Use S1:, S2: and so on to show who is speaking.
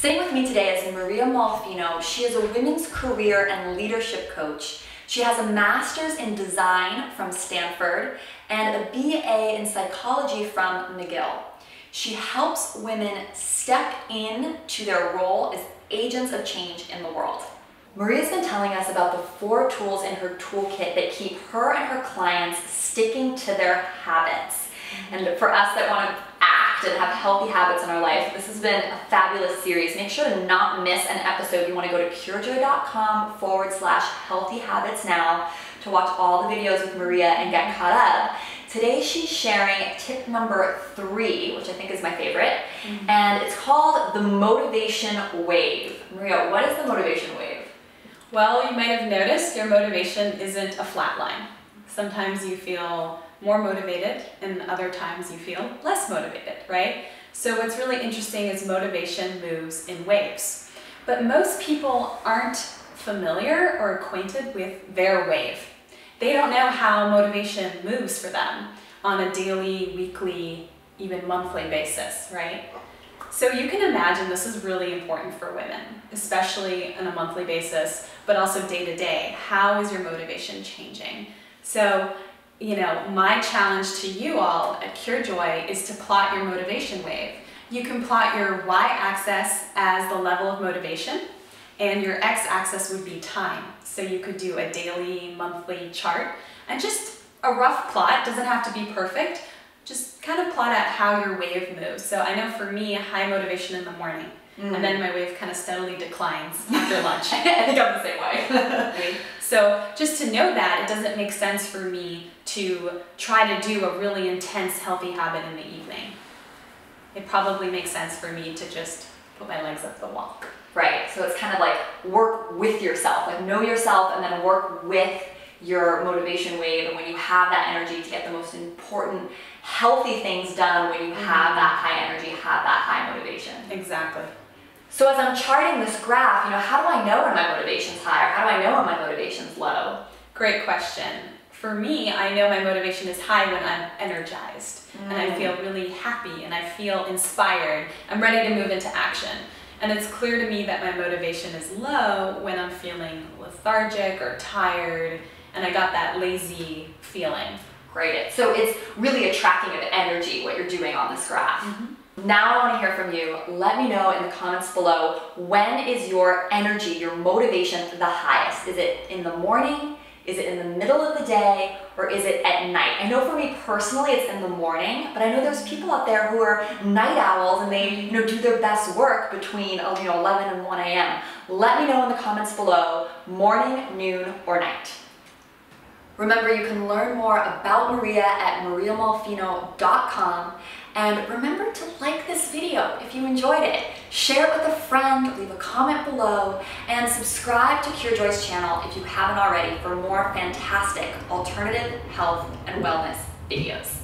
S1: Sitting with me today is Maria Molphino. She is a women's career and leadership coach. She has a master's in design from Stanford and a BA in psychology from McGill. She helps women step into their role as agents of change in the world. Maria's been telling us about the 4 tools in her toolkit that keep her and her clients sticking to their habits. And for us that want to act and have healthy habits in our life, this has been a fabulous series. Make sure to not miss an episode. You want to go to purejoy.com/healthy habits now to watch all the videos with Maria and get caught up. Today she's sharing tip number 3, which I think is my favorite, and it's called the motivation wave. Maria, what is the motivation wave?
S2: Well, you might have noticed your motivation isn't a flat line. Sometimes you feel more motivated and other times you feel less motivated, right? So what's really interesting is motivation moves in waves. But most people aren't familiar or acquainted with their wave. They don't know how motivation moves for them on a daily, weekly, even monthly basis, right? So you can imagine this is really important for women, especially on a monthly basis, but also day to day. How is your motivation changing? So, my challenge to you all at CureJoy is to plot your motivation wave. You can plot your y-axis as the level of motivation, and your x-axis would be time. So you could do a daily, monthly chart, and just a rough plot, doesn't have to be perfect, just kind of plot out how your wave moves. So I know for me, high motivation in the morning, and then my wave kind of steadily declines after lunch.
S1: I think I'm the same way.
S2: Right? So just to know that, it doesn't make sense for me to try to do a really intense healthy habit in the evening. It probably makes sense for me to just put my legs up the wall.
S1: Right, so it's kind of like work with yourself, like know yourself and then work with your motivation wave, and when you have that energy to get the most important healthy things done, when you have that high energy, have that high motivation.
S2: Exactly.
S1: So as I'm charting this graph, how do I know when my motivation's high, or how do I know when my motivation's low?
S2: Great question. For me, I know my motivation is high when I'm energized and I feel really happy and I feel inspired. I'm ready to move into action. And it's clear to me that my motivation is low when I'm feeling lethargic or tired and I got that lazy feeling.
S1: Great. So it's really a tracking of energy, what you're doing on this graph. Now I want to hear from you. Let me know in the comments below, when is your energy, your motivation the highest? Is it in the morning? Is it in the middle of the day, or is it at night? I know for me personally it's in the morning, but I know there's people out there who are night owls and they do their best work between 11 and 1 a.m. Let me know in the comments below, morning, noon, or night. Remember, you can learn more about Maria at mariamolphino.com, and remember to like this video if you enjoyed it. Share it with a friend, leave a comment below, and subscribe to CureJoy's channel if you haven't already for more fantastic alternative health and wellness videos.